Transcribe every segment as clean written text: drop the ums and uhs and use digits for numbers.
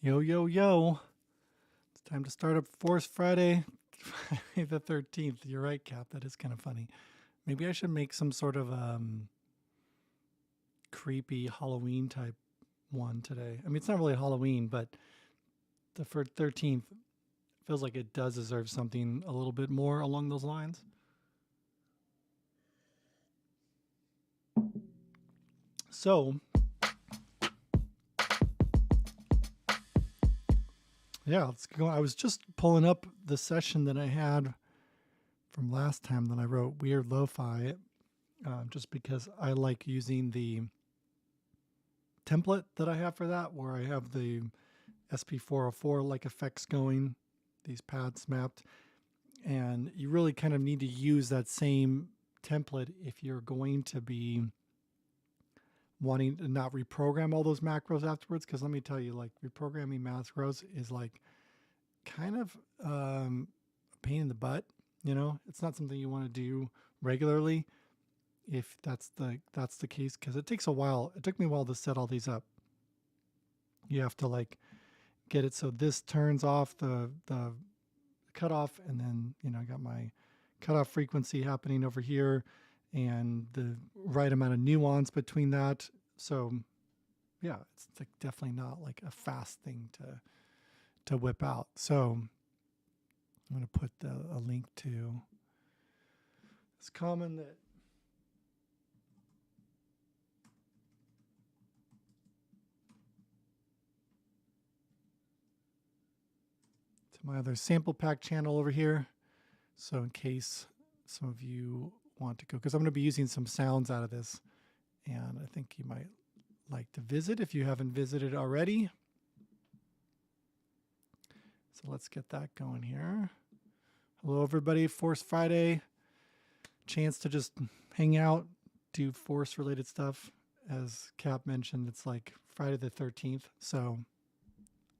Yo, yo, yo. It's time to start up Force Friday, Friday the 13th. You're right, Cap. That is kind of funny. Maybe I should make some sort of creepy Halloween type one today. I mean, it's not really Halloween, but the 13th feels like it does deserve something a little bit more along those lines. So, yeah, let's go. I was just pulling up the session that I had from last time that I wrote Weird Lo-Fi, just because I like using the template that I have for that, where I have the SP404 like effects going, these pads mapped. And you really kind of need to use that same template if you're going to be wanting to not reprogram all those macros afterwards. Because let me tell you, like reprogramming macros is like kind of a pain in the butt. You know, it's not something you want to do regularly if that's the case, because it takes a while. It took me a while to set all these up. You have to like get it so this turns off the cutoff, and then I got my cutoff frequency happening over here, and the right amount of nuance between that. So yeah, it's like definitely not like a fast thing to whip out. So I'm going to put a link to this comment that to my other sample pack channel over here. So in case some of you want to go, because I'm going to be using some sounds out of this, and I think you might like to visit if you haven't visited already. So let's get that going here. Hello, everybody. Force Friday. Chance to just hang out, do Force related stuff. As Cap mentioned, it's like Friday the 13th. So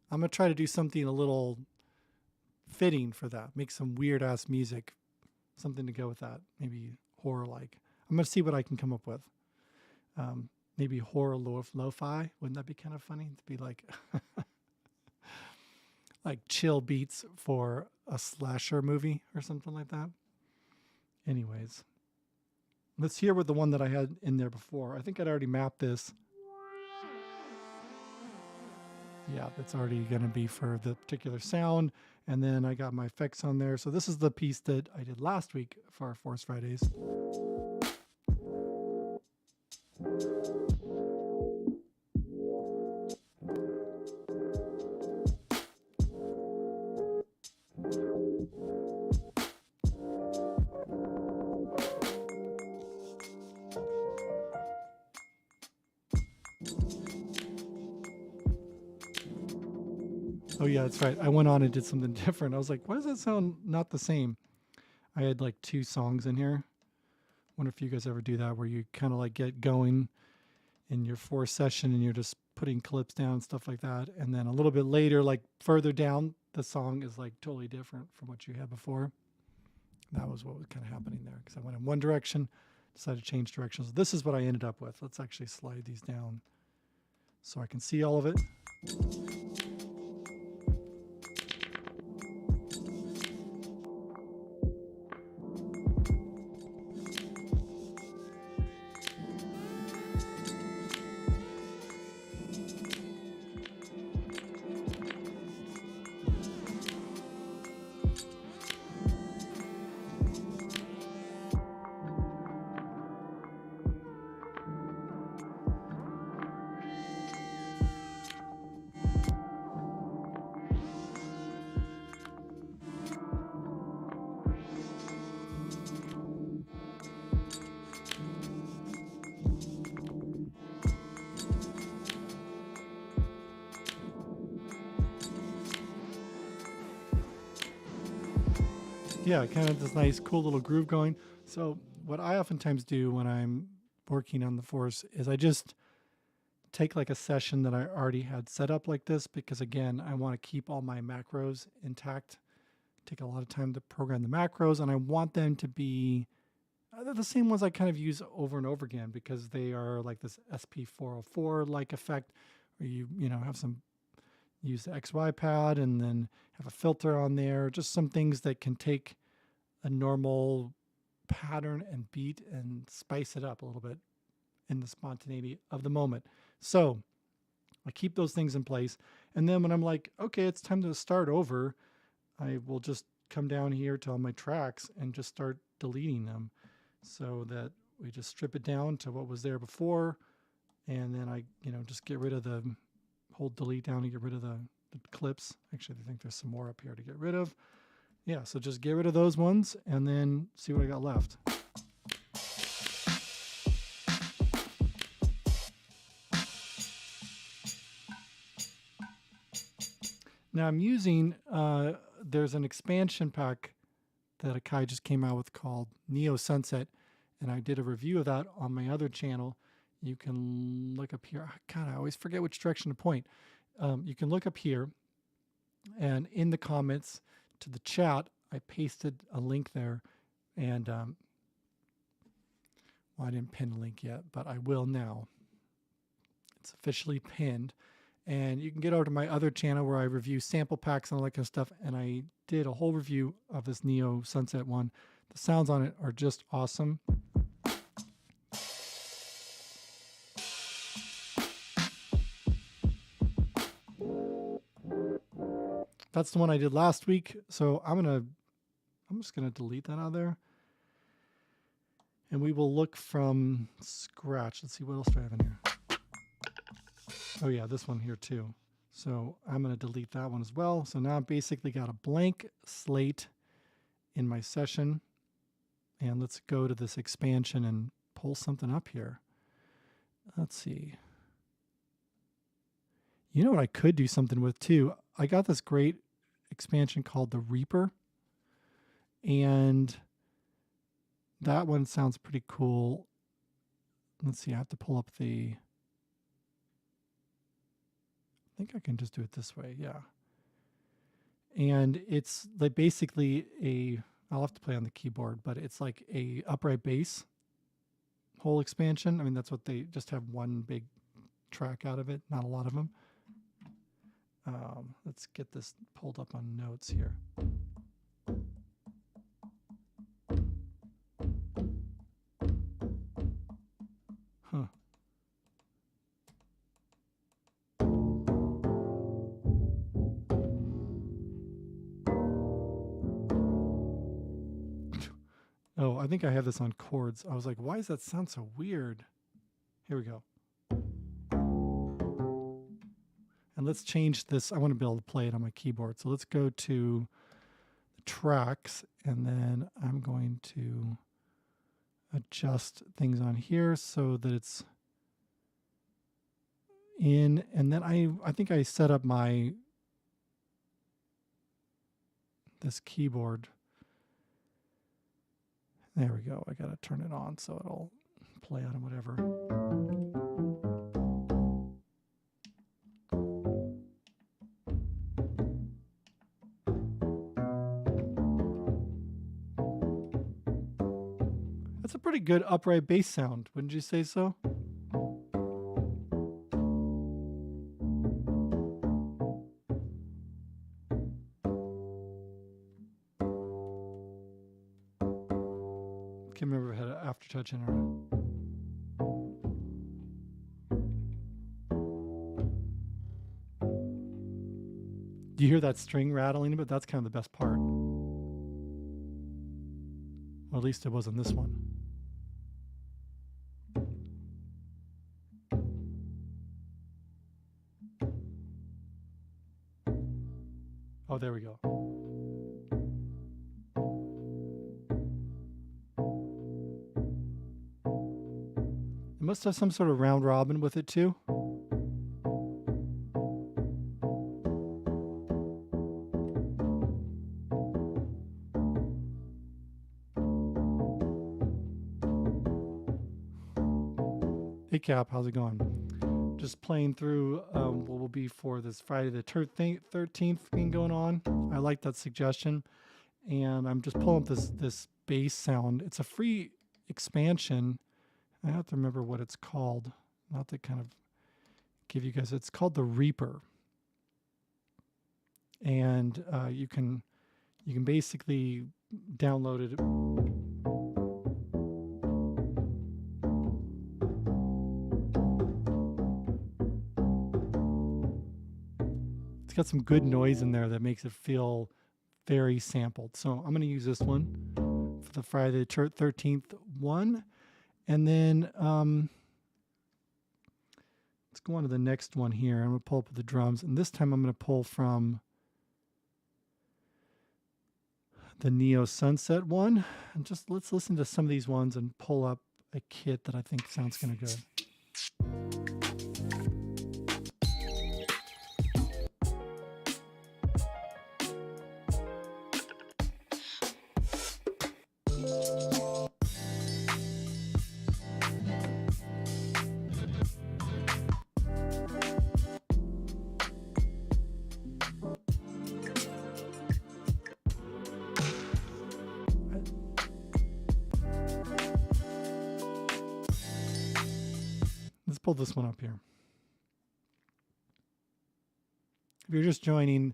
I'm going to try to do something a little fitting for that. Make some weird ass music, something to go with that. Maybe horror like. I'm going to see what I can come up with. Maybe horror lo-fi. Wouldn't that be kind of funny to be like like chill beats for a slasher movie or something like that? Anyways, let's hear what the one that I had in there before. I think I'd already mapped this. Yeah, that's already going to be for the particular sound. And then I got my effects on there. So this is the piece that I did last week for our Force Fridays. Oh yeah, that's right. I went on and did something different. I was like, why does that sound not the same? I had like two songs in here. Wonder if you guys ever do that, where you kind of like get going in your Force session and you're just putting clips down and stuff like that. And then a little bit later, like further down, the song is like totally different from what you had before. That was what was kind of happening there, because I went in one direction, decided to change directions. So this is what I ended up with. Let's actually slide these down so I can see all of it. Yeah, kind of this nice, cool little groove going. So what I oftentimes do when I'm working on the Force is I just take like a session that I already had set up like this, because again, I want to keep all my macros intact. Take a lot of time to program the macros, and I want them to be the same ones I kind of use over and over again, because they are like this SP404 like effect, where you have some use the XY pad and then have a filter on there. Just some things that can take a normal pattern and beat and spice it up a little bit in the spontaneity of the moment. So I keep those things in place. And then when I'm like, okay, it's time to start over, I will just come down here to all my tracks and just start deleting them so that we just strip it down to what was there before. And then I, just get rid of hold delete down to get rid of the clips. Actually, I think there's some more up here to get rid of. Yeah, so just get rid of those ones and then see what I got left. Now I'm using, there's an expansion pack that Akai just came out with called Neo Sunset, and I did a review of that on my other channel. You can look up here. God, I always forget which direction to point. You can look up here, and in the comments to the chat, I pasted a link there, and well, I didn't pin the link yet, but I will now. It's officially pinned. And you can get over to my other channel where I review sample packs and all that kind of stuff. And I did a whole review of this Neo Sunset one. The sounds on it are just awesome. That's the one I did last week. So I'm just gonna delete that out of there. And we will look from scratch. Let's see, what else do I have in here? Oh yeah, this one here too. So I'm going to delete that one as well. So now I've basically got a blank slate in my session. And let's go to this expansion and pull something up here. Let's see. You know what I could do something with too? I got this great expansion called the Reaper. And that one sounds pretty cool. Let's see, I have to pull up the... I think I can just do it this way, yeah. And it's like basically I'll have to play on the keyboard, but it's like a upright bass whole expansion. I mean, that's what they just have one big track out of it, not a lot of them. Let's get this pulled up on notes here. Huh. Oh, I think I have this on chords. I was like, why does that sound so weird? Here we go. And let's change this. I want to be able to play it on my keyboard. So let's go to the tracks, and then I'm going to adjust things on here so that it's in. And then I think I set up this keyboard. There we go. I got to turn it on so it'll play on whatever. That's a pretty good upright bass sound, wouldn't you say so? Can't remember if I had an aftertouch in or not. Do you hear that string rattling? But that's kind of the best part. Well, at least it was on this one. Oh, there we go. It must have some sort of round robin with it too. Hey Cap, how's it going? Just playing through what will be for this Friday the 13th thing going on. I like that suggestion. And I'm just pulling up this bass sound. It's a free expansion. I have to remember what it's called. Not to kind of give you guys, it's called the Reaper. and you can basically download it. It's got some good noise in there that makes it feel very sampled. So I'm going to use this one for the Friday the 13th one. And then let's go on to the next one here. I'm going to pull up the drums. And this time I'm going to pull from the Neo Sunset one. And just let's listen to some of these ones and pull up a kit that I think sounds kind of good. Let's pull this one up here. If you're just joining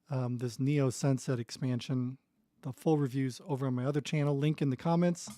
this Neo Sunset expansion, the full review's over on my other channel, link in the comments.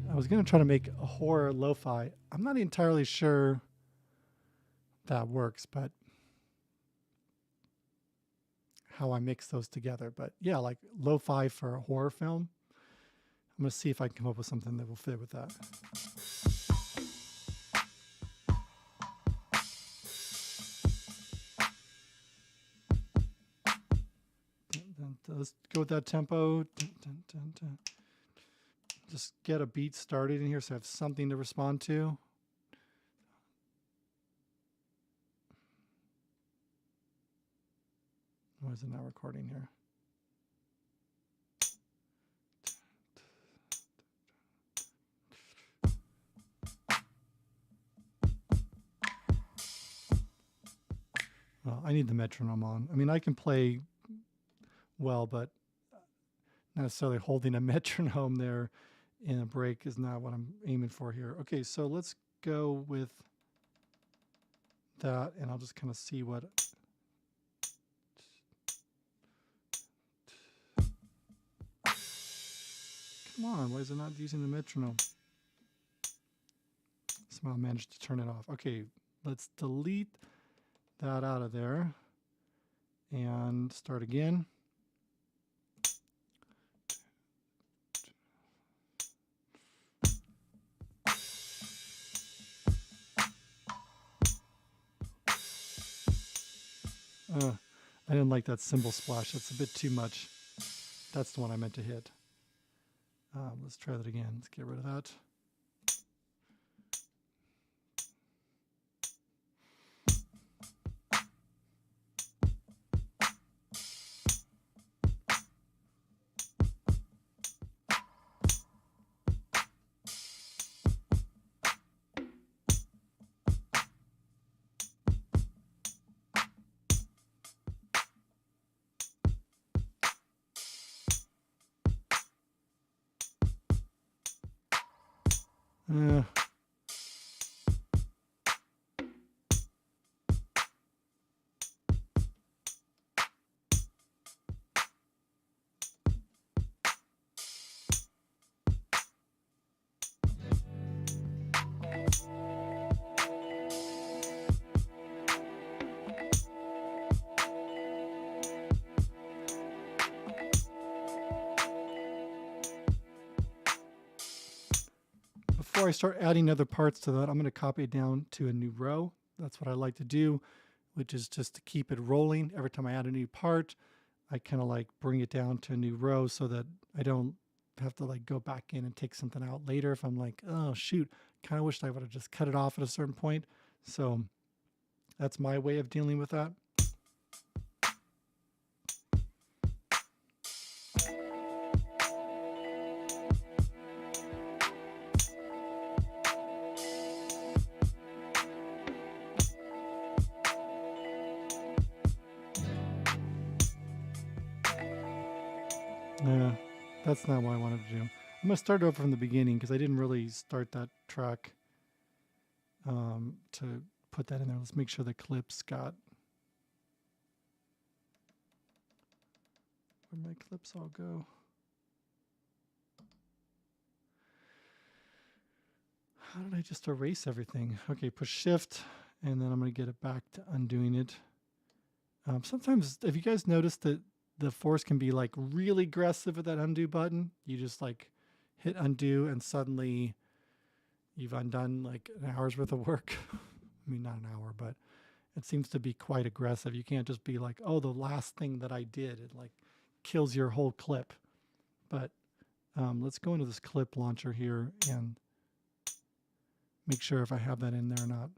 I was going to try to make a horror lo-fi. I'm not entirely sure that works, but how I mix those together. But yeah, like lo-fi for a horror film. I'm going to see if I can come up with something that will fit with that. Let's go with that tempo. Just get a beat started in here so I have something to respond to. Why is it not recording here? Well, I need the metronome on. I mean, I can play well, but not necessarily holding a metronome there in a break is not what I'm aiming for here. Okay, so let's go with that, and I'll just kind of see what. Come on, why is it not using the metronome? Somehow I managed to turn it off. Okay, let's delete that out of there and start again. I didn't like that cymbal splash. That's a bit too much. That's the one I meant to hit. Let's try that again. Let's get rid of that. Before I start adding other parts to that, I'm going to copy it down to a new row. That's what I like to do, which is just to keep it rolling. Every time I add a new part, I kind of like bring it down to a new row so that I don't have to like go back in and take something out later if I'm like, oh shoot, kind of wished I would have just cut it off at a certain point. So that's my way of dealing with that. Yeah, that's not what I wanted to do. I'm gonna start over from the beginning because I didn't really start that track to put that in there. Let's make sure the clips got. Where'd my clips all go? How did I just erase everything? Okay, push shift, and then I'm gonna get it back to undoing it. Sometimes, have you guys noticed that the force can be like really aggressive with that undo button? You just like hit undo and suddenly you've undone like an hour's worth of work. I mean, not an hour, but it seems to be quite aggressive. You can't just be like, oh, the last thing that I did, it like kills your whole clip. But let's go into this clip launcher here and make sure if I have that in there or not.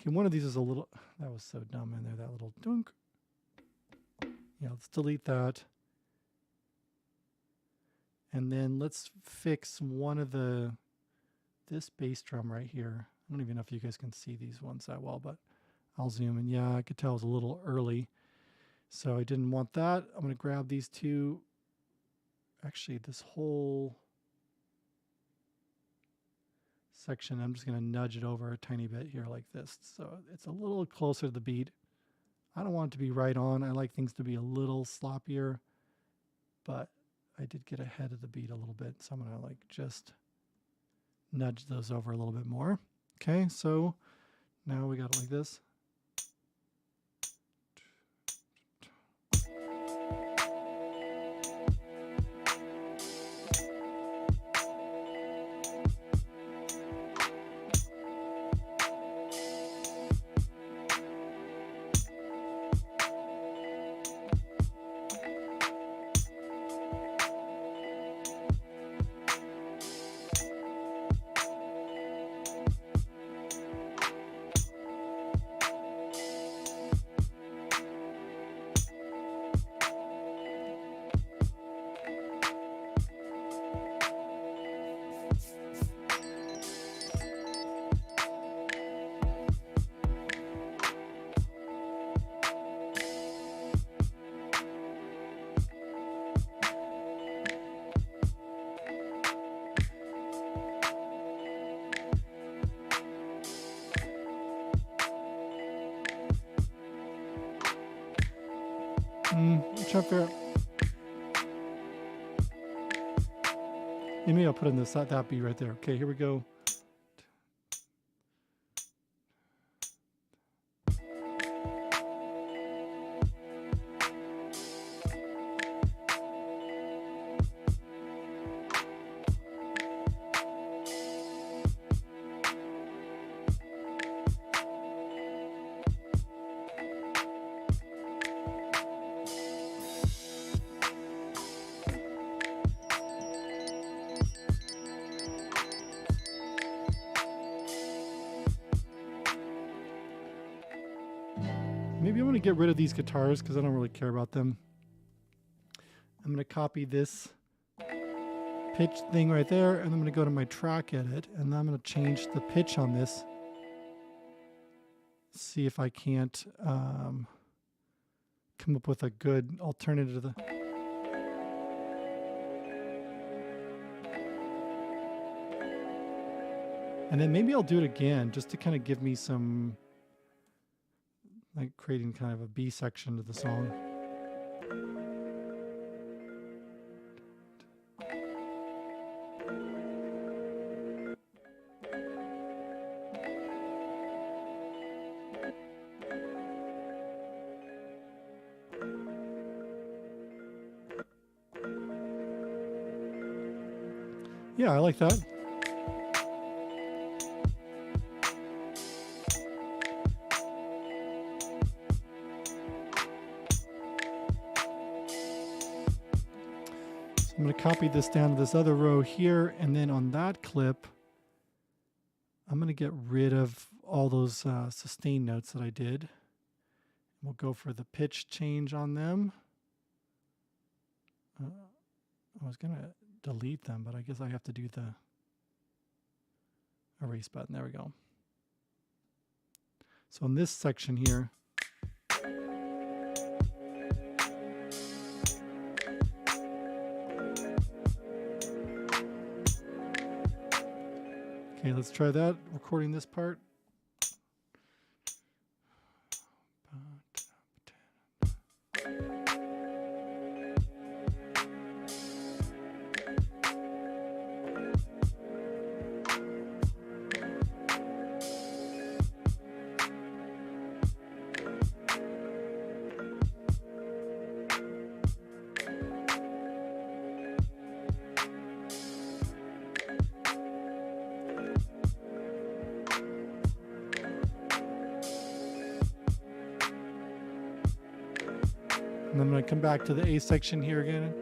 Okay, one of these is a little, that was so dumb in there, that little dunk. Yeah, let's delete that. And then let's fix one of this bass drum right here. I don't even know if you guys can see these ones that well, but I'll zoom in. Yeah, I could tell it was a little early. So I didn't want that. I'm going to grab these two. Actually, this whole section, I'm just going to nudge it over a tiny bit here like this. So it's a little closer to the beat. I don't want it to be right on. I like things to be a little sloppier, but I did get ahead of the beat a little bit. So I'm going to like just nudge those over a little bit more. Okay, so now we got it like this. I'm trying to figure out. Maybe I'll put in this that beat right there. Okay, here we go. Maybe I'm going to get rid of these guitars because I don't really care about them. I'm going to copy this pitch thing right there, and I'm going to go to my track edit, and I'm going to change the pitch on this. See if I can't come up with a good alternative to the... And then maybe I'll do it again just to kind of give me some... like creating kind of a B section to the song. Yeah, I like that. I'm going to copy this down to this other row here, and then on that clip, I'm going to get rid of all those sustain notes that I did. We'll go for the pitch change on them. I was going to delete them, but I guess I have to do the erase button. There we go. So in this section here, okay, let's try that, recording this part. And I'm going to come back to the A section here again.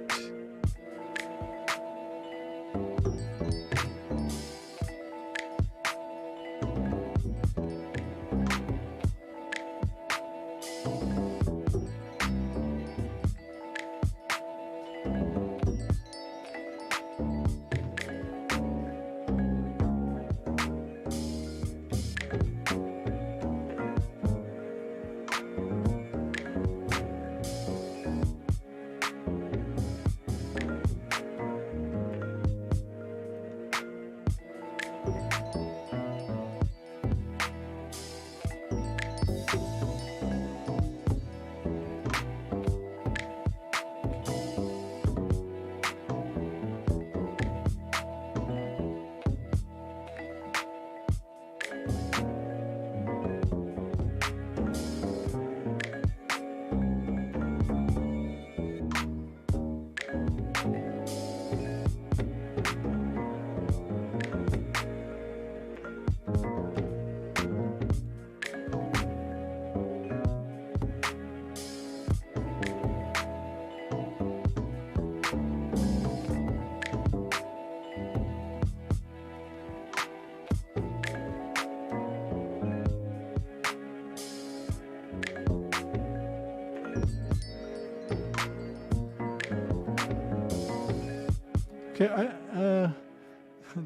Okay,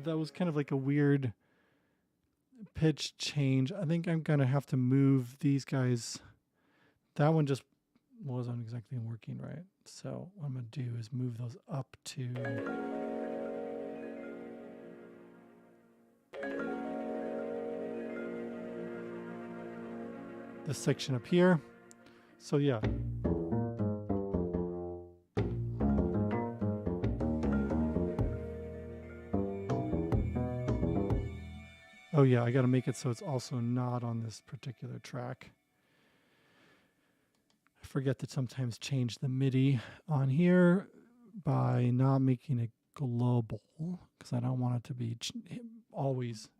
that was kind of like a weird pitch change. I think I'm gonna have to move these guys. That one just wasn't exactly working right. So what I'm gonna do is move those up to this section up here. So yeah. Oh yeah, I got to make it so it's also not on this particular track. I forget to sometimes change the MIDI on here by not making it global because I don't want it to be always.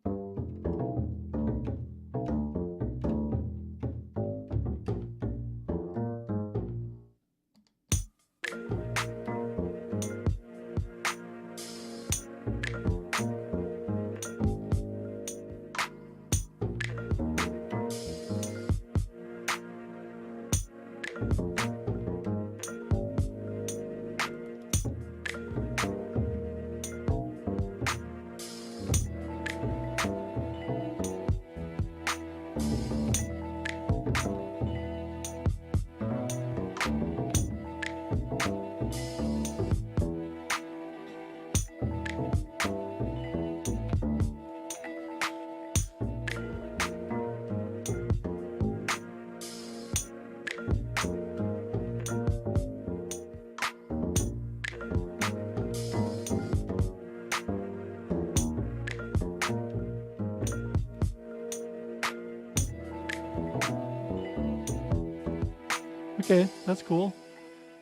Okay, that's cool.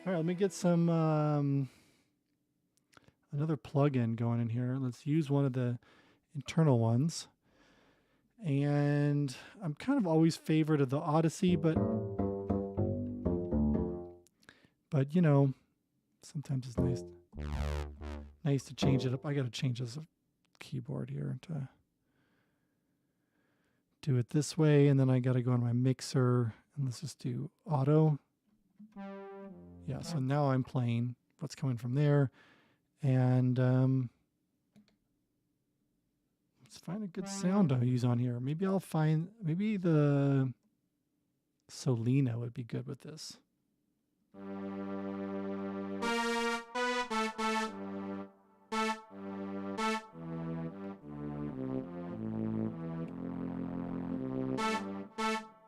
All right, let me get some another plugin going in here. Let's use one of the internal ones. And I'm kind of always favored of the Odyssey, but you know, sometimes it's nice to change it up. I got to change this keyboard here to do it this way, and then I got to go on my mixer and let's just do auto. Yeah, so now I'm playing what's coming from there, And let's find a good sound to use on here. Maybe I'll find, maybe the Solina would be good with this. I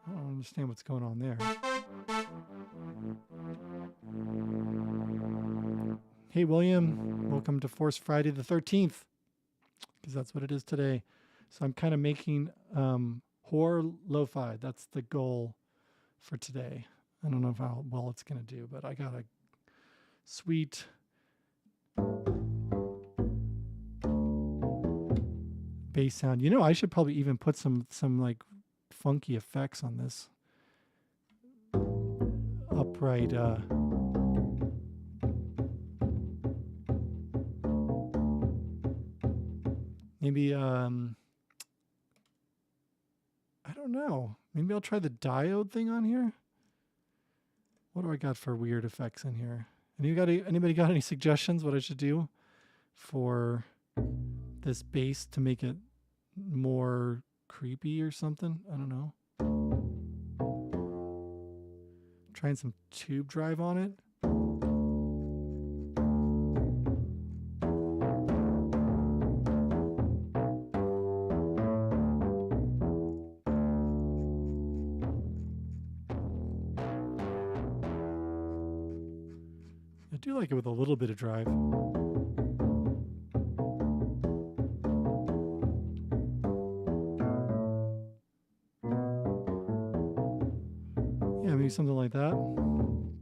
don't understand what's going on there. Hey, William. Welcome to Force Friday the 13th, because that's what it is today. So I'm kind of making horror lo-fi. That's the goal for today. I don't know how well it's going to do, but I got a sweet bass sound. You know, I should probably even put some like funky effects on this upright maybe I don't know. Maybe I'll try the diode thing on here. What do I got for weird effects in here? Anybody got any suggestions what I should do for this bass to make it more creepy or something? I don't know. Trying some tube drive on it. I do like it with a little bit of drive. Yeah, maybe something like that. Wonder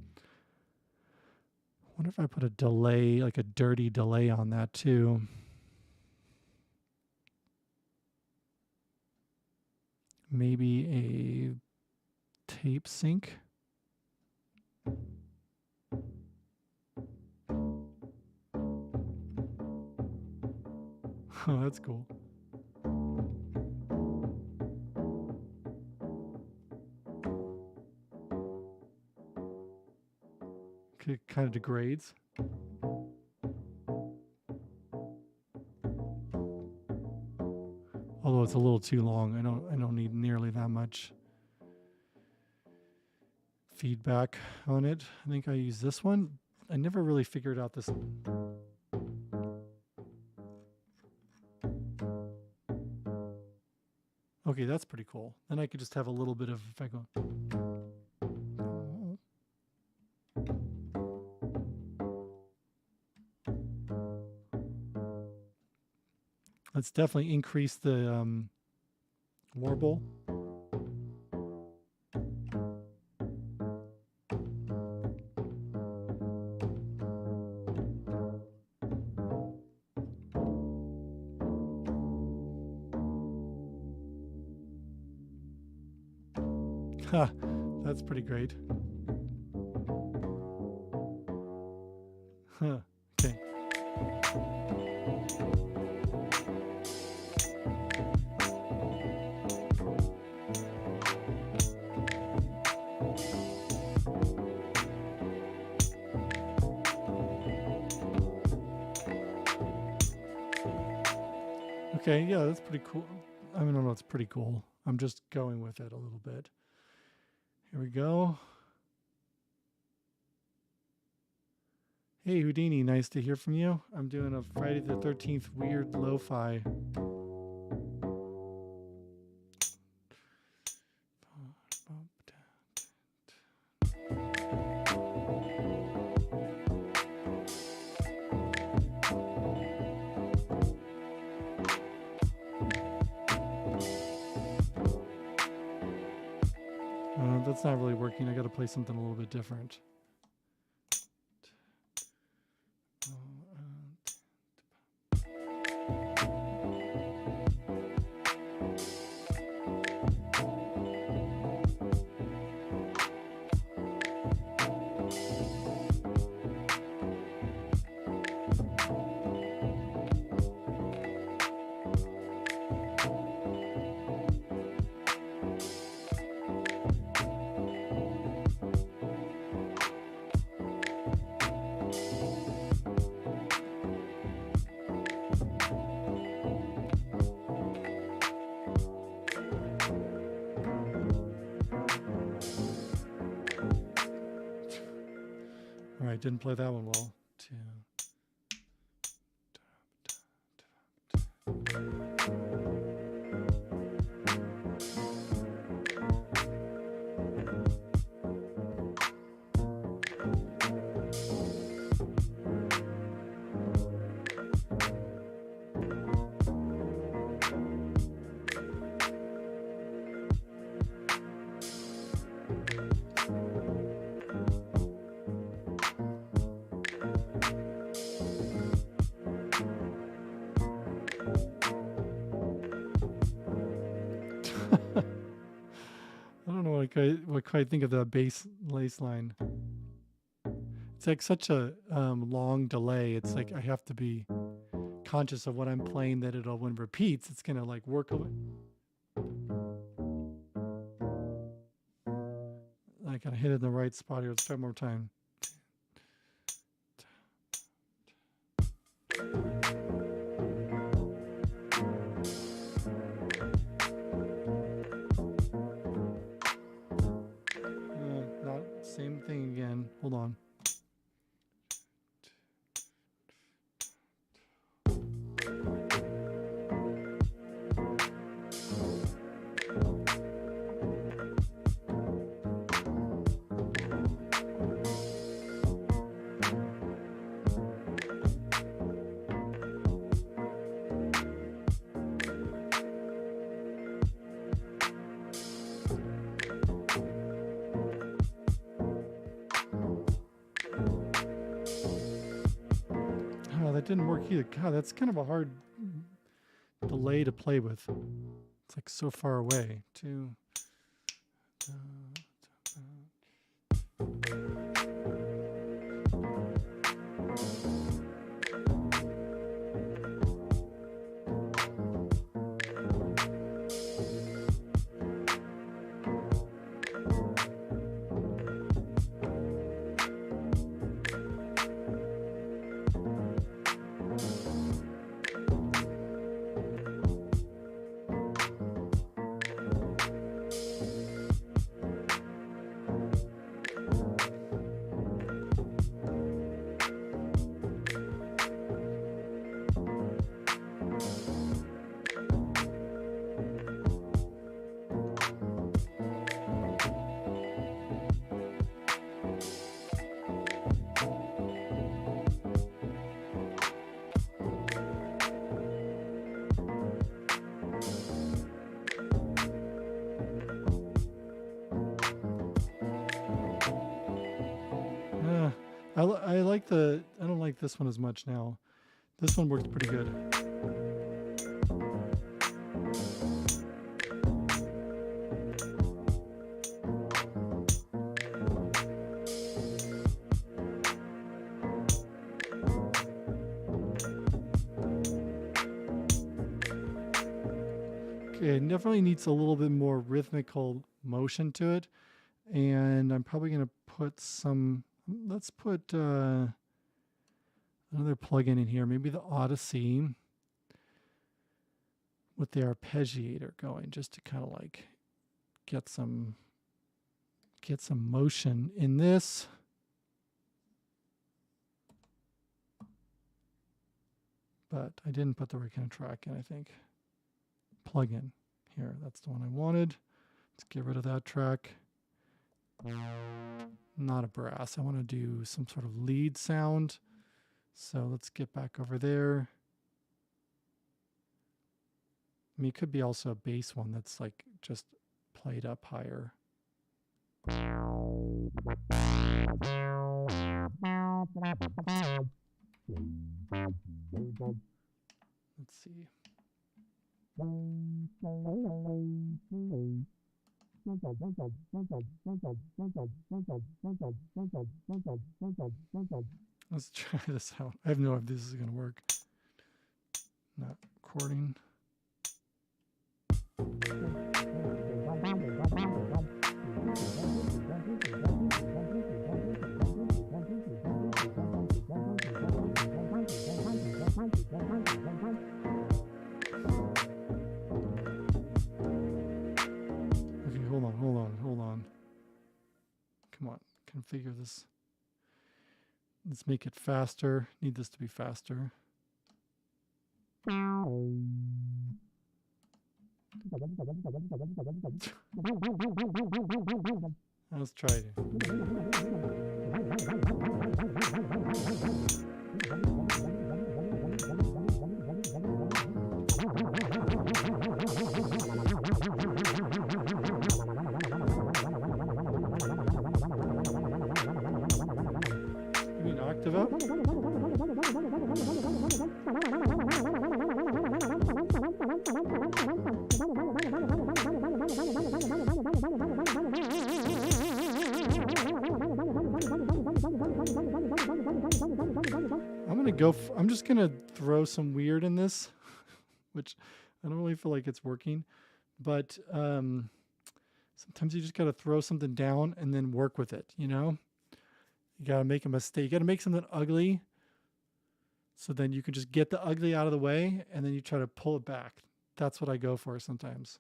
if I put a delay, like a dirty delay on that too. Maybe a tape sync. Oh, that's cool. It kind of degrades. Although it's a little too long. I don't need nearly that much feedback on it. I think I use this one. I never really figured out this. Okay, that's pretty cool. Then I could just have a little bit of effect going. Let's definitely increase the warble. Ha, that's pretty great. Huh, okay. Okay, yeah, that's pretty cool. I don't know, it's pretty cool. I'm just going with it a little bit. Here we go. Hey Houdini, nice to hear from you. I'm doing a Friday the 13th weird lo-fi. That's not really working. I got to play something a little bit different. All right, didn't play that one well. Two. I don't know what I think of the bass line. It's like such a long delay. It's like I have to be conscious of what I'm playing, that it'll, when it repeats, it's gonna like work away. I gotta hit it in the right spot here. Let's try one more time. Not same thing again. Hold on. That didn't work either. God, that's kind of a hard delay to play with. It's like so far away. Two. I like I don't like this one as much now. This one works pretty good. Okay, it definitely needs a little bit more rhythmical motion to it. And I'm probably going to put some, let's put another plugin in here, maybe the Odyssey with the arpeggiator going, just to kind of like get some motion in this. But I didn't put the right kind of track in, I think. Plugin here, that's the one I wanted. Let's get rid of that track. Not a brass. I want to do some sort of lead sound. So let's get back over there. I mean, it could be also a bass one that's like just played up higher. Let's see. Let's try this out. I have no idea if this is going to work. Not recording. Okay, hold on. Come on, configure this. Let's make it faster. Need this to be faster. Let's try it. Maybe an octave up? I'm just gonna throw some weird in this, which I don't really feel like it's working, but sometimes you just gotta throw something down and then work with it, you know? You gotta make a mistake. You gotta make something ugly, so then you can just get the ugly out of the way, and then you try to pull it back. That's what I go for sometimes.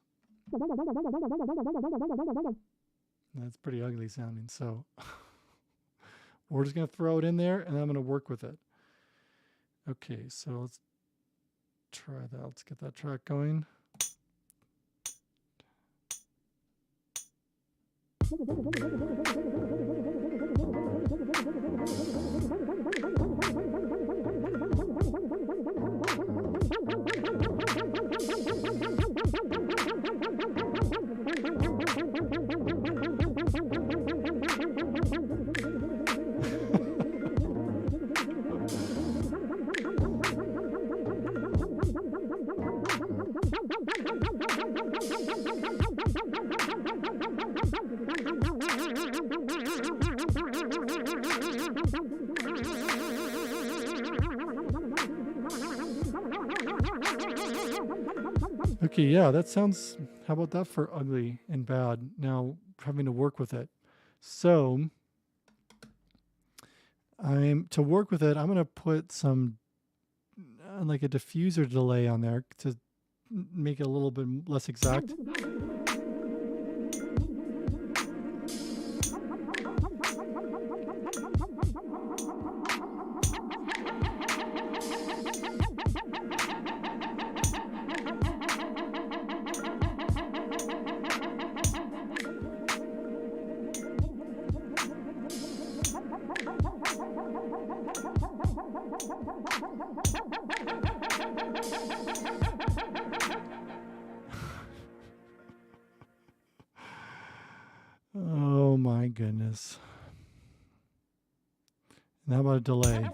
That's pretty ugly sounding, so we're just gonna throw it in there, and I'm gonna work with it. Okay, so let's try that. Let's get that track going. Okay, yeah, that sounds, how about that for ugly and bad? Now having to work with it. So to work with it, I'm going to put some like a diffuser delay on there to make it a little bit less exact. Oh my goodness. And how about a delay?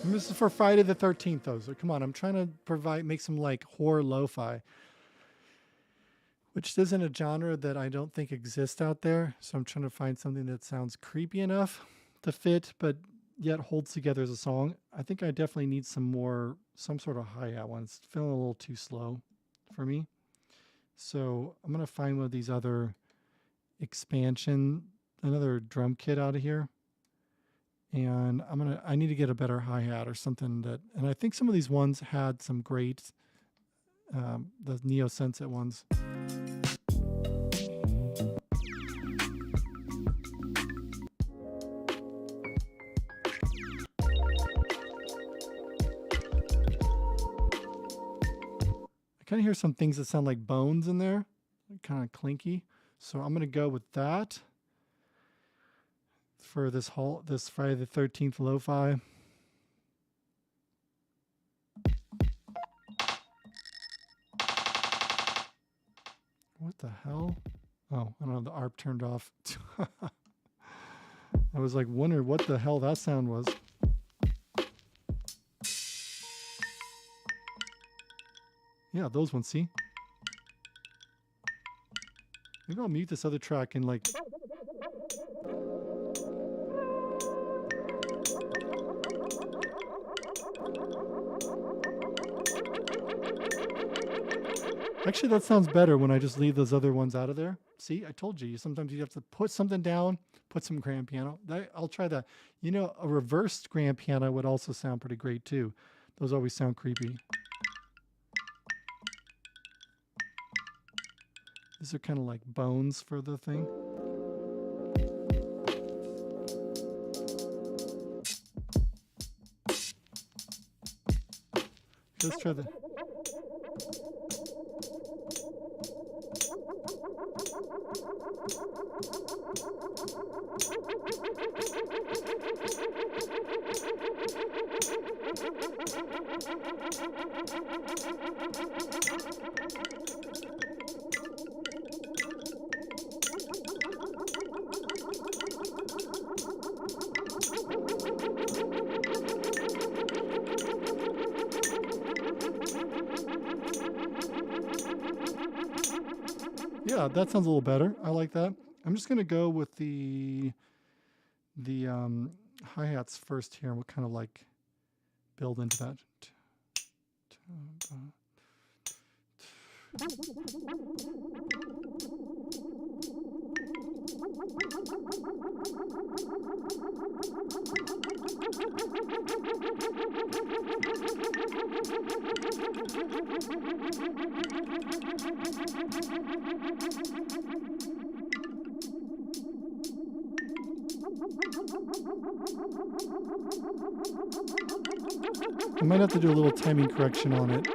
And this is for Friday the 13th, though. So come on, I'm trying to make some like horror lo-fi, which isn't a genre that I don't think exists out there. So I'm trying to find something that sounds creepy enough to fit, but yet holds together as a song. I think I definitely need some sort of hi-hat one. It's feeling a little too slow for me. So I'm going to find one of these other another drum kit out of here. And I need to get a better hi-hat or something and I think some of these ones had some great, the Neo Sunset ones. I kind of hear some things that sound like bones in there, kind of clinky. So I'm going to go with that for this Friday the 13th lo-fi. What the hell? Oh, I don't know, the ARP turned off. I was like wondering what the hell that sound was. Yeah, those ones, see? Maybe I'll mute this other track and like. Actually, that sounds better when I just leave those other ones out of there. See, I told you, sometimes you have to put something down, put some grand piano. I'll try that. You know, a reversed grand piano would also sound pretty great too. Those always sound creepy. These are kind of like bones for the thing. Let's try the. Yeah, that sounds a little better. I like that. I'm just gonna go with the hi-hats first here, and we'll kind of like build into that. I might have to do a little timing correction on it.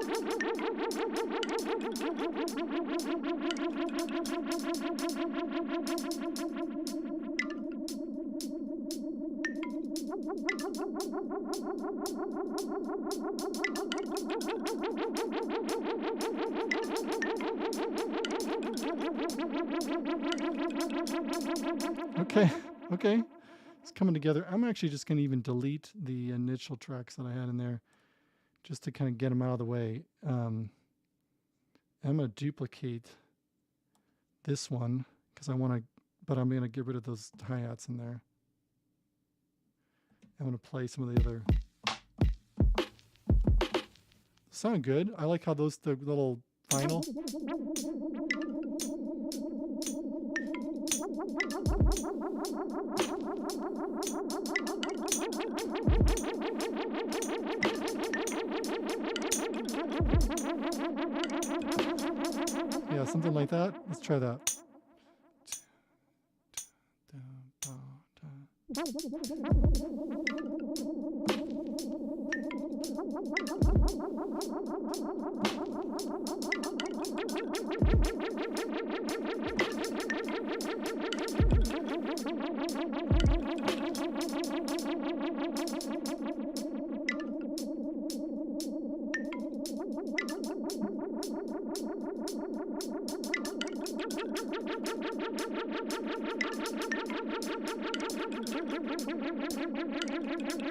Okay. It's coming together. I'm actually just going to even delete the initial tracks that I had in there just to kind of get them out of the way. I'm going to duplicate this one because I want to, but I'm going to get rid of those hi-hats in there. I'm going to play some of the other. Sound good. I like how the little final. Yeah, something like that. Let's try that.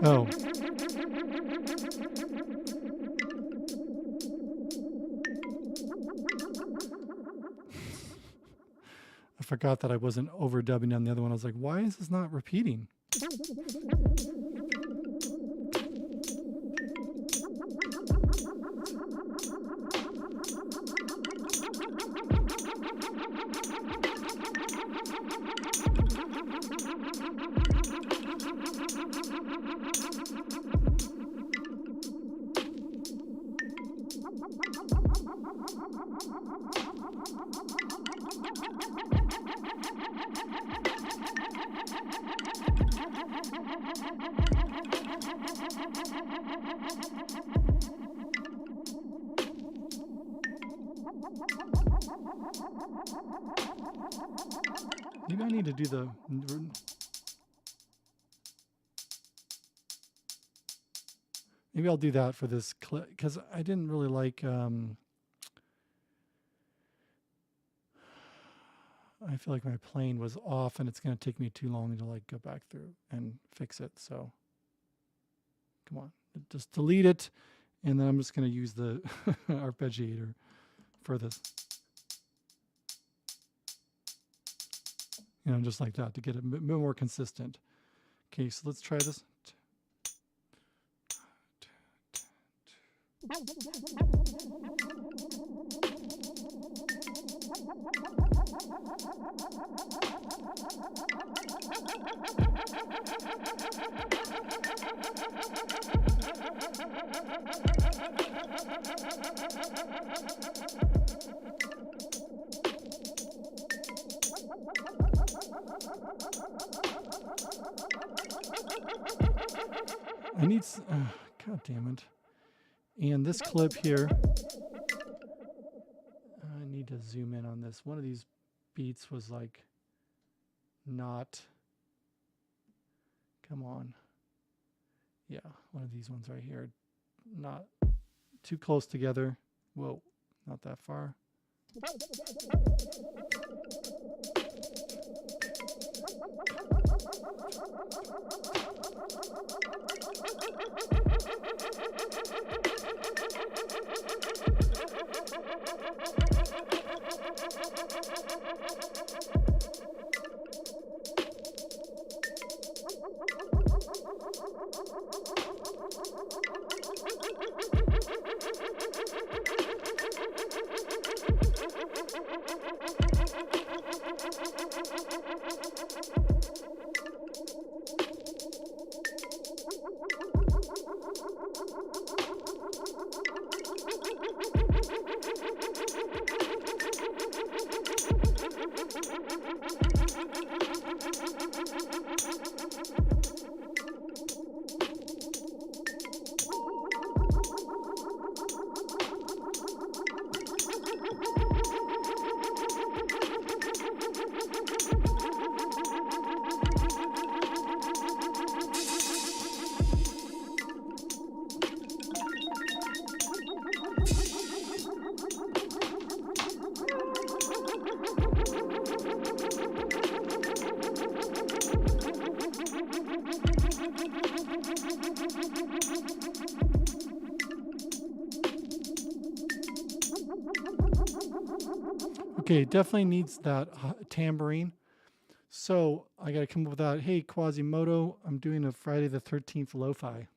Oh. I forgot that I wasn't overdubbing on the other one. I was like, why is this not repeating? Maybe I need to do the. Maybe I'll do that for this clip because I didn't really like. I feel like my plane was off, and it's going to take me too long to like go back through and fix it. So, come on, just delete it, and then I'm just going to use the arpeggiator for this. You know, just like that to get it a bit more consistent. Okay, so let's try this. I need, God damn it. And this clip here, I need to zoom in on this. One of these beats was like not, come on. Yeah, one of these ones right here, not too close together. Whoa, not that far. Okay, it definitely needs that tambourine. So I got to come up with that. Hey, Quasimodo, I'm doing a Friday the 13th lo-fi.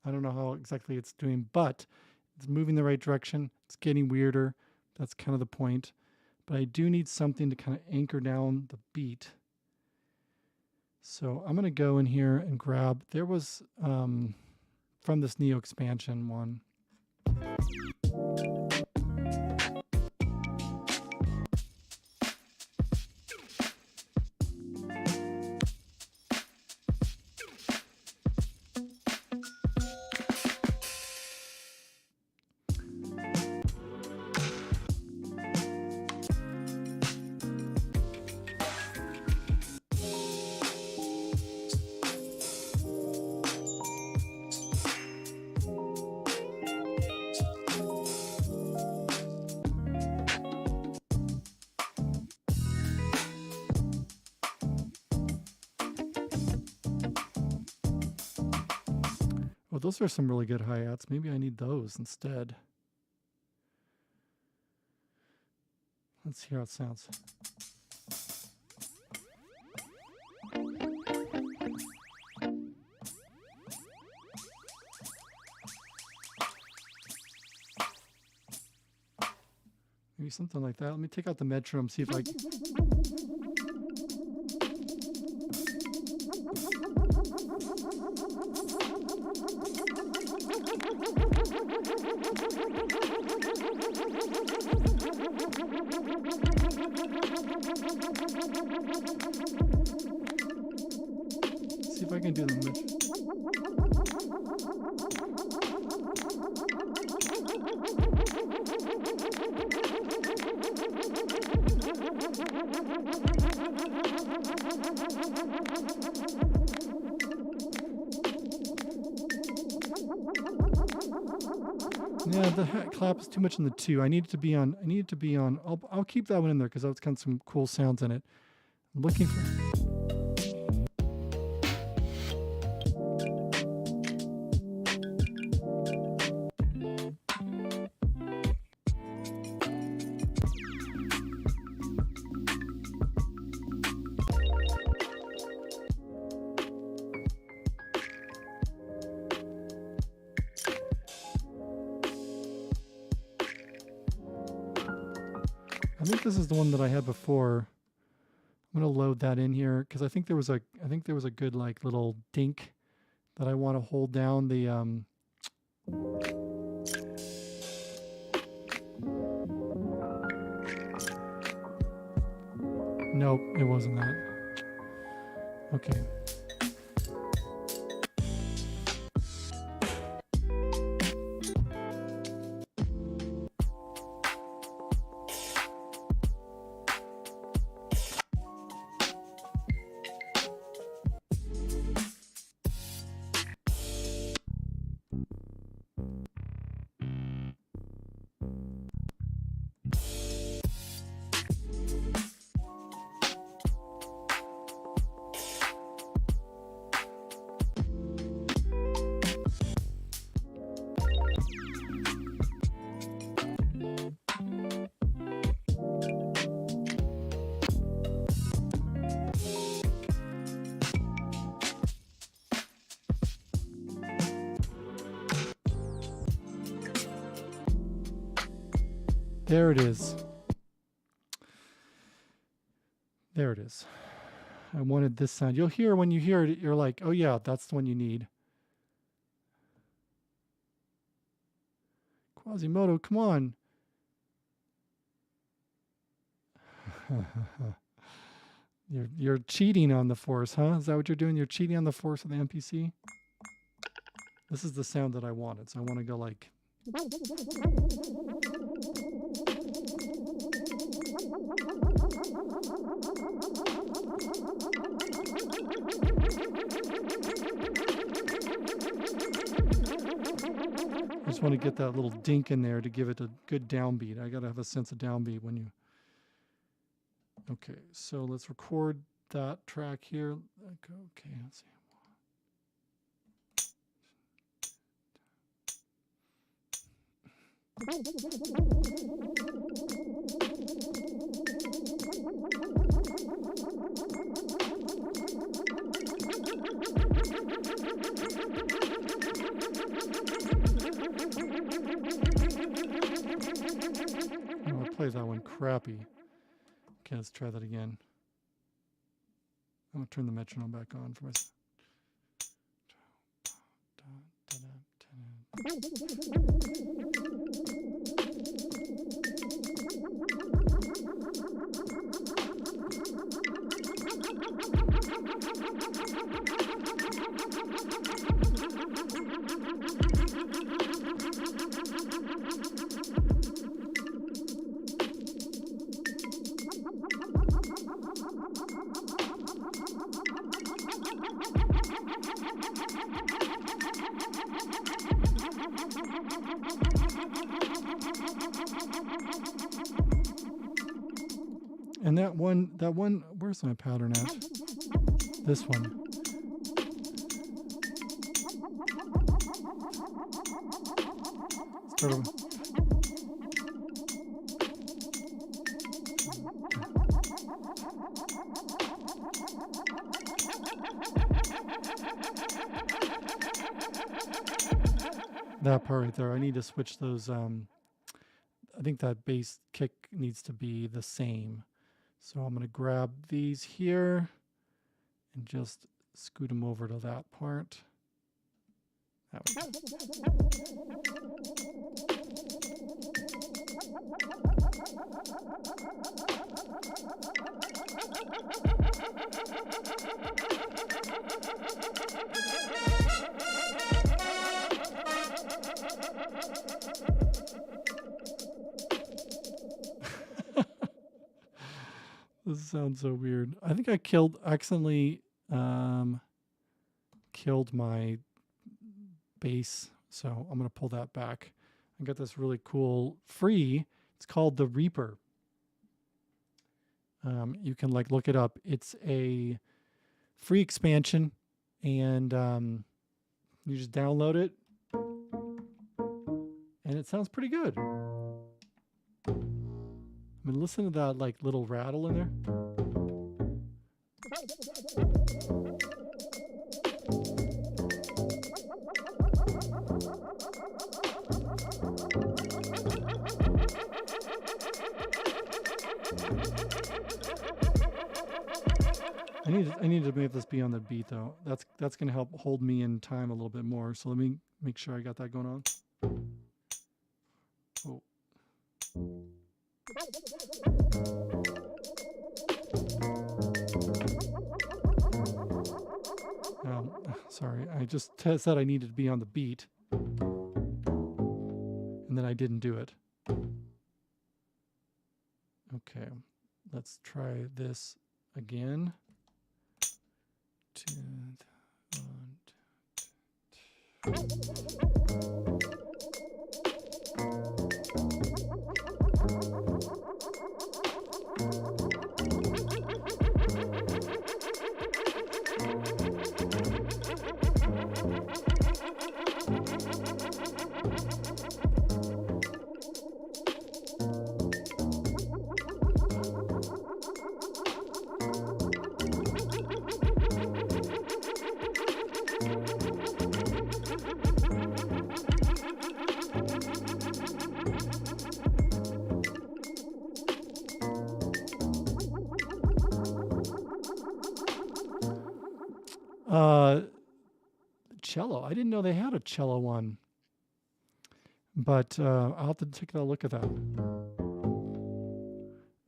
I don't know how exactly it's doing, but it's moving the right direction. It's getting weirder. That's kind of the point. But I do need something to kind of anchor down the beat. So I'm going to go in here and grab, there was from this Neo expansion one. Well, those are some really good hi-hats. Maybe I need those instead. Let's hear how it sounds. Maybe something like that. Let me take out the metronome, see if I can. See if I can do the metronome. Yeah, the hat clap is too much in the 2. I need it to be on. I need it to be on. I'll keep that one in there because that's got some cool sounds in it. I'm looking for. I think this is the one that I had before. I'm gonna load that in here because I think there was a good like little dink that I want to hold down the Nope, it wasn't that. Okay. There it is. There it is. I wanted this sound. You'll hear when you hear it, you're like, oh yeah, that's the one you need. Quasimodo, come on. You're cheating on the force, huh? Is that what you're doing? You're cheating on the force of the MPC? This is the sound that I wanted, so I want to go like... I just want to get that little dink in there to give it a good downbeat. I got to have a sense of downbeat when you... Okay, so let's record that track here. Okay, let's see. Oh, I played that one crappy. Okay, let's try that again. I'm going to turn the metronome back on for myself. And that one, where's my pattern at? This one. Start over. That part right there. I need to switch those. I think that bass kick needs to be the same. So I'm going to grab these here and just scoot them over to that part. That way. This sounds so weird. I think I accidentally killed my bass, so I'm gonna pull that back. I got this really cool free. It's called the Reaper. You can like look it up. It's a free expansion, and you just download it, and it sounds pretty good. I mean, listen to that like little rattle in there. I need to make this be on the beat though. That's gonna help hold me in time a little bit more. So let me make sure I got that going on. Oh. Sorry, I just said I needed to be on the beat, and then I didn't do it. Okay, let's try this again. Cello. I didn't know they had a cello one, but I'll have to take a look at that.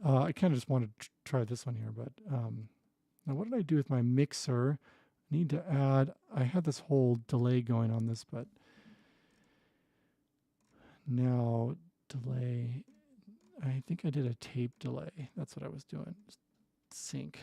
I kind of just wanted to try this one here, but now what did I do with my mixer? I need to add, I had this whole delay going on this, but now delay, I think I did a tape delay. That's what I was doing. Sync.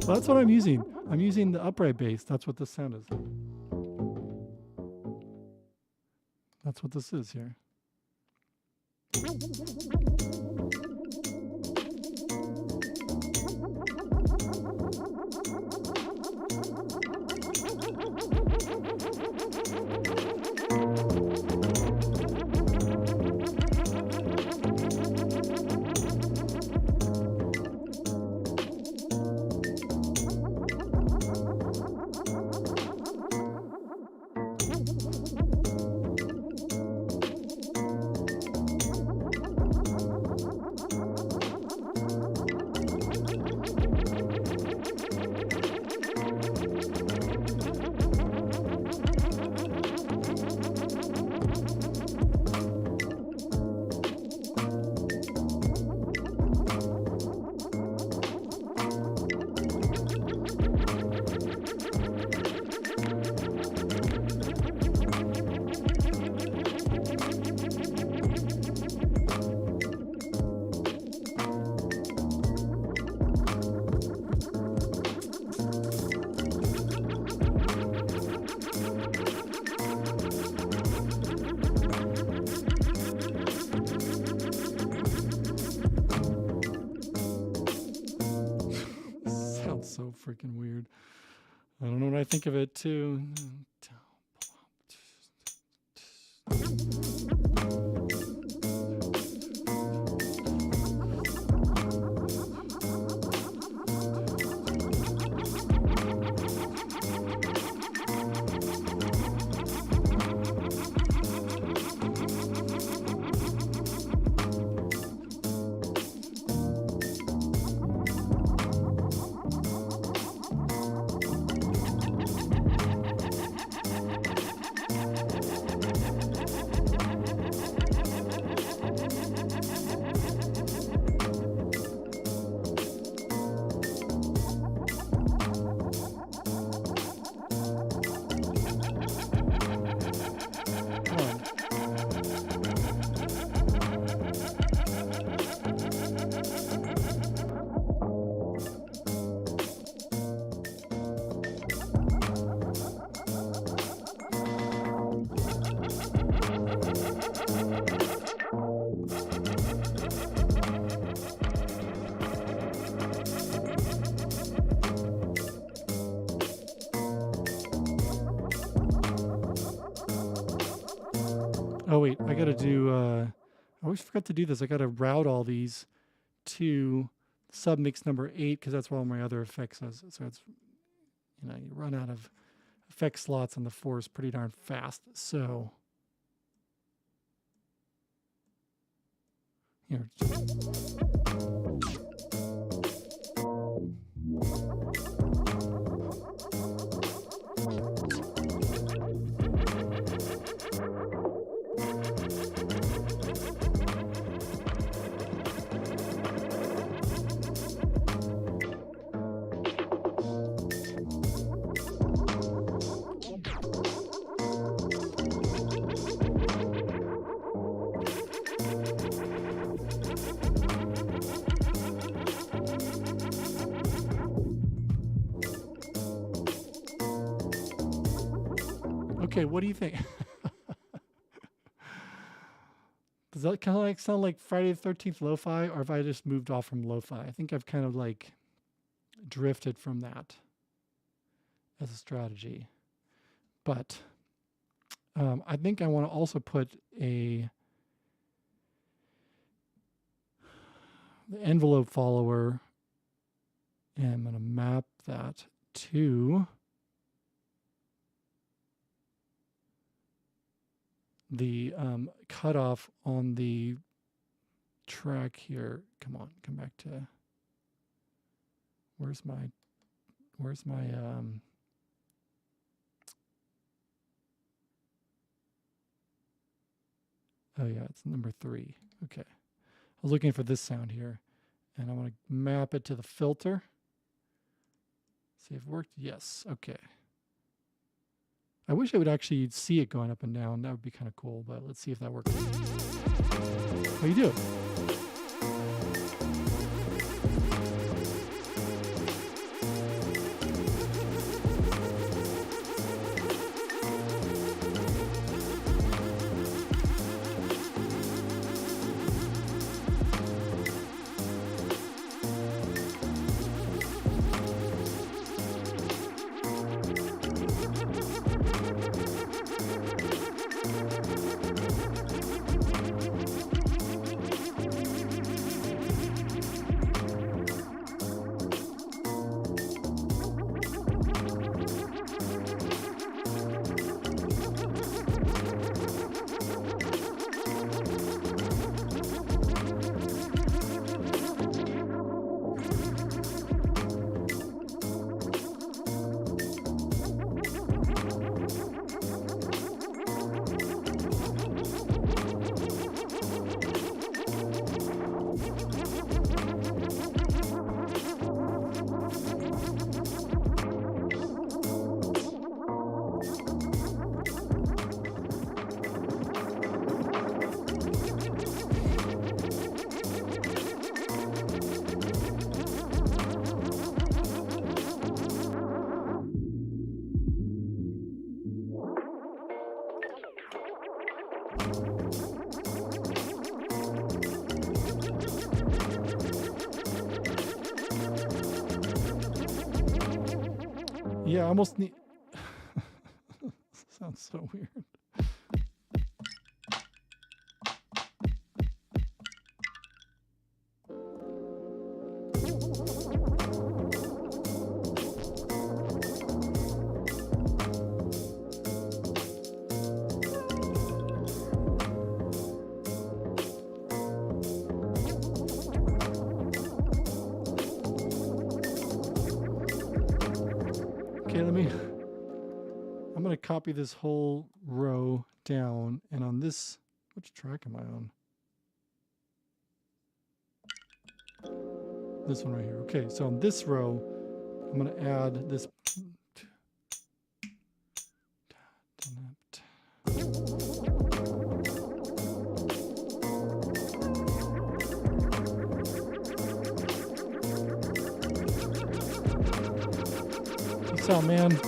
Well, that's what I'm using. I'm using the upright bass. That's what this sound is. That's what this is here. So freaking weird. I don't know what I think of it too. Oh wait, I gotta do. I always forgot to do this. I gotta route all these to submix number 8 because that's where all my other effects is. So it's, you know, you run out of effect slots on the Force pretty darn fast. So here. Okay, what do you think? Does that kind of like sound like Friday the 13th lo-fi, or have I just moved off from lo-fi? I think I've kind of like drifted from that as a strategy. But I think I want to also put the envelope follower, and I'm going to map that to the cutoff on the track here. Come on, come back to, where's my oh yeah, it's number 3. Okay. I was looking for this sound here, and I want to map it to the filter. See if it worked. Yes. Okay. I wish I would actually see it going up and down. That would be kind of cool, but let's see if that works. Oh, you do. Yeah, I almost need. Sounds so weird. Okay, I'm going to copy this whole row down, and on this, which track am I on? This one right here. Okay, so on this row, I'm going to add this. Peace out, man.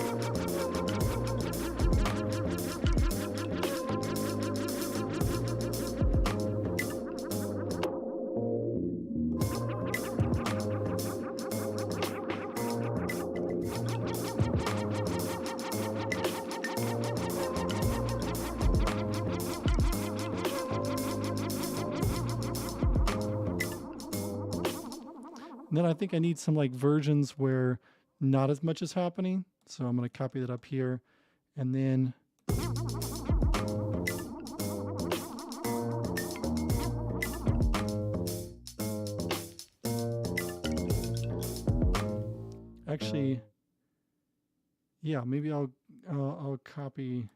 And then I think I need some like versions where not as much is happening. So I'm going to copy that up here. And then actually, yeah, maybe I'll copy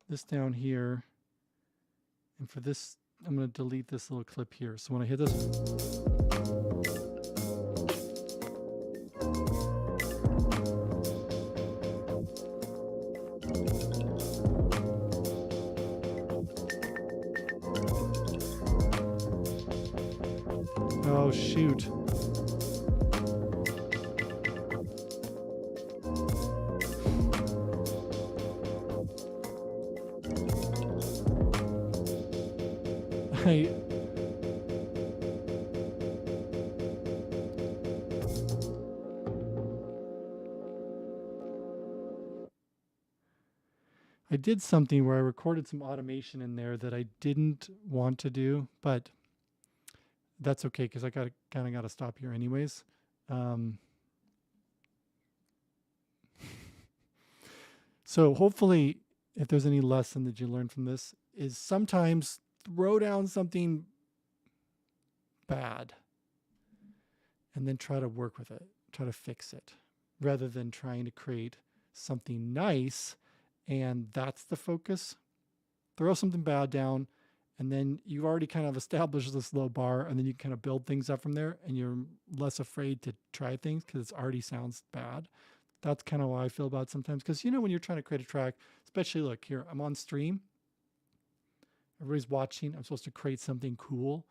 this down here. And for this, I'm going to delete this little clip here. So when I hit this, oh shoot. I did something where I recorded some automation in there that I didn't want to do, but that's okay because I kind of got to stop here anyways. So hopefully, if there's any lesson that you learned from this, is sometimes throw down something bad and then try to work with it, try to fix it, rather than trying to create something nice and that's the focus. Throw something bad down, and then you've already kind of established this low bar, and then you kind of build things up from there, and you're less afraid to try things because it already sounds bad. That's kind of how I feel about it sometimes. Because, you know, when you're trying to create a track, especially look here, I'm on stream. Everybody's watching. I'm supposed to create something cool.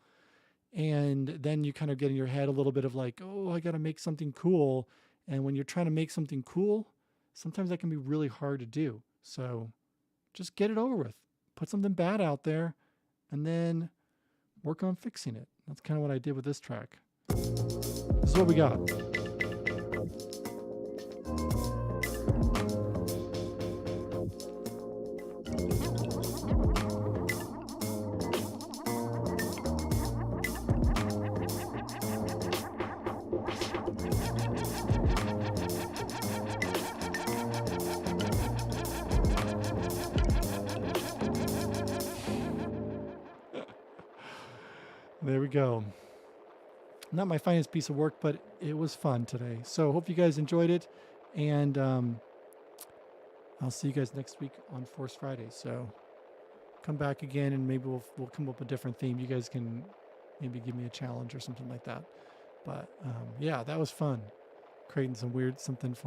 And then you kind of get in your head a little bit of like, oh, I got to make something cool. And when you're trying to make something cool, sometimes that can be really hard to do. So just get it over with. Put something bad out there and then work on fixing it. That's kind of what I did with this track. This is what we got. There we go. Not my finest piece of work, but it was fun today. So hope you guys enjoyed it. And I'll see you guys next week on Force Friday. So come back again and maybe we'll come up with a different theme. You guys can maybe give me a challenge or something like that. But yeah, that was fun. Creating something for